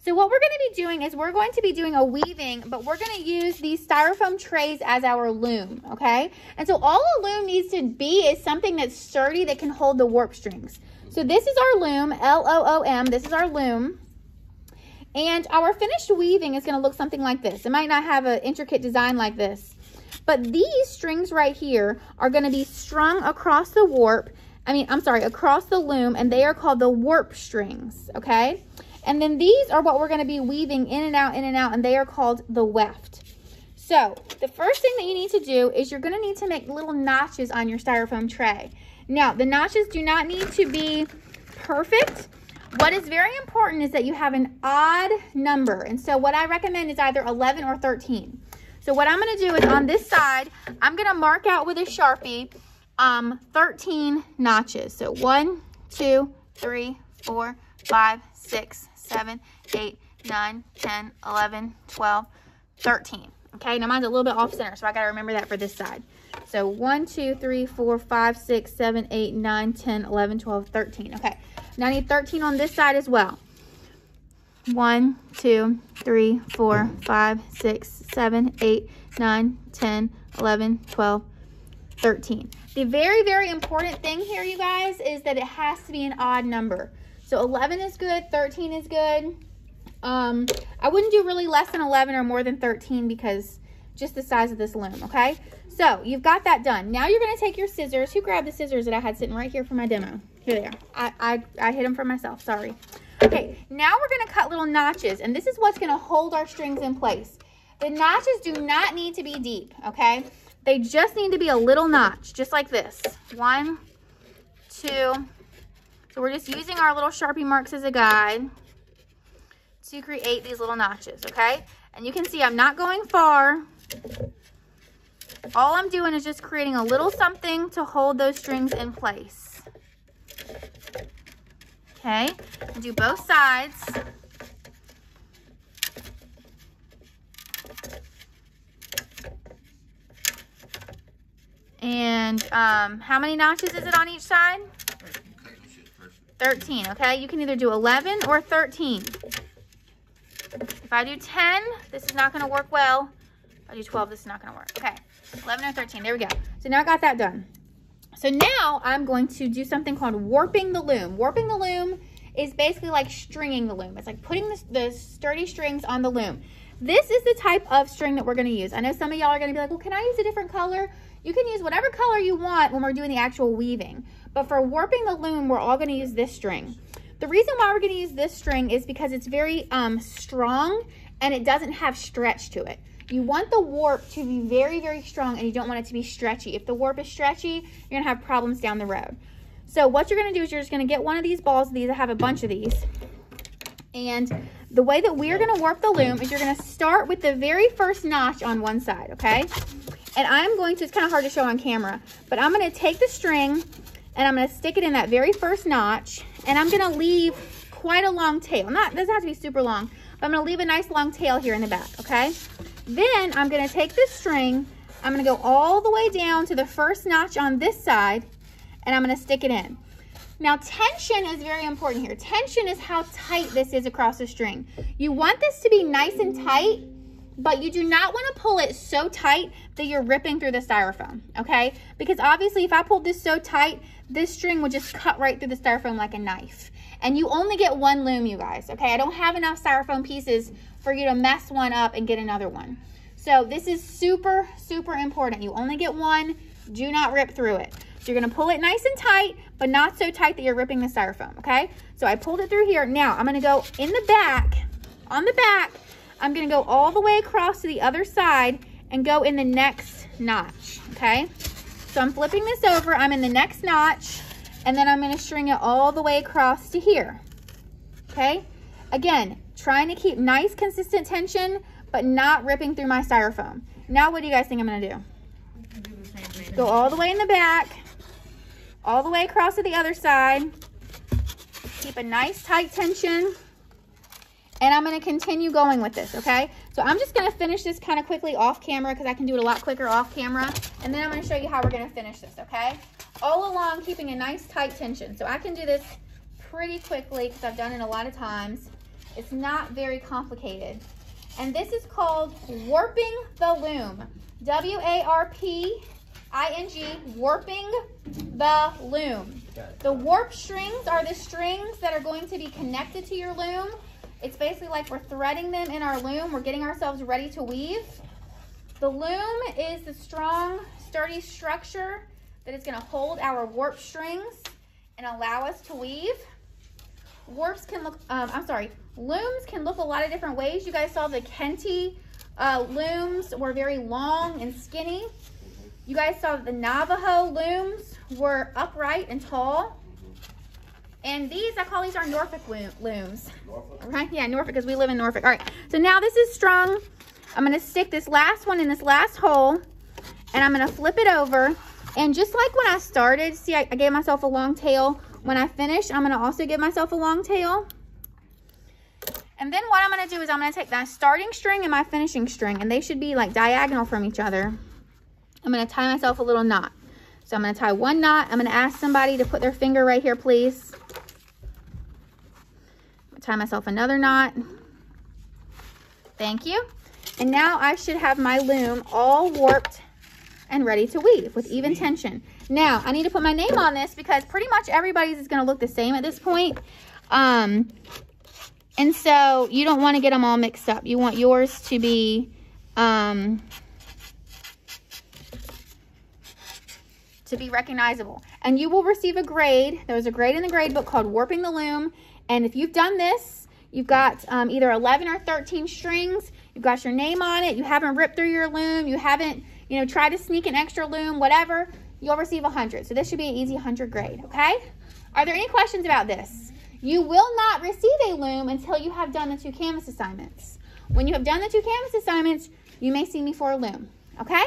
So what we're going to be doing is we're going to be doing a weaving, but we're going to use these styrofoam trays as our loom, okay? And so all a loom needs to be is something that's sturdy that can hold the warp strings. So this is our loom, L-O-O-M, this is our loom. And our finished weaving is going to look something like this. It might not have an intricate design like this, but these strings right here are going to be strung across the across the loom, and they are called the warp strings, okay? And then these are what we're going to be weaving in and out, and they are called the weft. So the first thing that you need to do is you're going to need to make little notches on your styrofoam tray. Now, the notches do not need to be perfect. What is very important is that you have an odd number. And so what I recommend is either 11 or 13. So what I'm going to do is on this side, I'm going to mark out with a Sharpie 13 notches. So 1, 2, 3, 4, 5, 6, 7, 8, 9, 10, 11, 12, 13. Okay, now mine's a little bit off center, so I got to remember that for this side. So 1, 2, 3, 4, 5, 6, 7, 8, 9, 10, 11, 12, 13. Okay, now I need 13 on this side as well. 1, 2, 3, 4, 5, 6, 7, 8, 9, 10, 11, 12, 13. The very, very important thing here, you guys, is that it has to be an odd number. So 11 is good, 13 is good. I wouldn't do really less than 11 or more than 13 because just the size of this loom, okay? So you've got that done. Now you're going to take your scissors. Who grabbed the scissors that I had sitting right here for my demo? Here they are. I hid them for myself, sorry. Okay, now we're going to cut little notches, and this is what's going to hold our strings in place. The notches do not need to be deep, okay? They just need to be a little notch, just like this. 1, 2. So we're just using our little Sharpie marks as a guide to create these little notches, okay? And you can see I'm not going far. All I'm doing is just creating a little something to hold those strings in place. Okay, do both sides. And how many notches is it on each side? 13, okay? You can either do 11 or 13. If I do 10, this is not going to work well. If I do 12, this is not going to work. Okay, 11 or 13, there we go. So now I got that done. So now I'm going to do something called warping the loom. Warping the loom is basically like stringing the loom. It's like putting the sturdy strings on the loom. This is the type of string that we're going to use. I know some of y'all are going to be like, well, can I use a different color? You can use whatever color you want when we're doing the actual weaving. But for warping the loom, we're all going to use this string. The reason why we're going to use this string is because it's very strong and it doesn't have stretch to it. You want the warp to be very, very strong, and you don't want it to be stretchy. If the warp is stretchy, you're going to have problems down the road. So what you're going to do is you're just going to get one of these balls of these. I have a bunch of these. And the way that we're going to warp the loom is you're going to start with the very first notch on one side, okay? And I'm going to, it's kind of hard to show on camera, but I'm going to take the string and I'm going to stick it in that very first notch, and I'm going to leave quite a long tail. It doesn't have to be super long, but I'm going to leave a nice long tail here in the back, okay? Then I'm going to take this string, I'm going to go all the way down to the first notch on this side, and I'm going to stick it in. Now, tension is very important here. Tension is how tight this is across the string. You want this to be nice and tight, but you do not want to pull it so tight that you're ripping through the styrofoam, okay? Because obviously, if I pulled this so tight, this string would just cut right through the styrofoam like a knife. And you only get one loom, you guys, okay? I don't have enough styrofoam pieces for you to mess one up and get another one. So this is super, super important. You only get one. Do not rip through it. So you're going to pull it nice and tight, but not so tight that you're ripping the styrofoam, okay? So I pulled it through here. Now I'm going to go in the back. On the back, I'm going to go all the way across to the other side and go in the next notch, okay? So I'm flipping this over. I'm in the next notch, and then I'm going to string it all the way across to here, okay? Again, trying to keep nice, consistent tension, but not ripping through my styrofoam. Now, what do you guys think I'm going to do? Go all the way in the back, all the way across to the other side. Keep a nice, tight tension. And I'm going to continue going with this, okay? So I'm just going to finish this kind of quickly off camera because I can do it a lot quicker off camera. And then I'm going to show you how we're going to finish this, okay? All along, keeping a nice, tight tension. So I can do this pretty quickly because I've done it a lot of times. It's not very complicated. And this is called warping the loom. W-A-R-P-I-N-G, warping the loom. The warp strings are the strings that are going to be connected to your loom. It's basically like we're threading them in our loom. We're getting ourselves ready to weave. The loom is the strong, sturdy structure that is going to hold our warp strings and allow us to weave. Looms can look a lot of different ways. You guys saw the Kente looms were very long and skinny. You guys saw that the Navajo looms were upright and tall. And these, I call these our Norfolk looms. Norfolk? Right? Yeah, Norfolk, because we live in Norfolk. All right, so now this is strung. I'm going to stick this last one in this last hole, and I'm going to flip it over. And just like when I started, see, I gave myself a long tail. When I finish, I'm going to also give myself a long tail. And then what I'm going to do is I'm going to take my starting string and my finishing string, and they should be like diagonal from each other. I'm going to tie myself a little knot. So I'm going to tie one knot. I'm going to ask somebody to put their finger right here, please. Tie myself another knot. Thank you. And now I should have my loom all warped and ready to weave with even tension. Now I need to put my name on this because pretty much everybody's is going to look the same at this point. And so you don't want to get them all mixed up. You want yours to be recognizable. And you will receive a grade. There's a grade in the grade book called Warping the Loom. And if you've done this, you've got either 11 or 13 strings. You've got your name on it. You haven't ripped through your loom. You haven't, tried to sneak an extra loom, whatever. You'll receive 100. So this should be an easy 100 grade, okay? Are there any questions about this? You will not receive a loom until you have done the 2 canvas assignments. When you have done the 2 canvas assignments, you may see me for a loom, okay?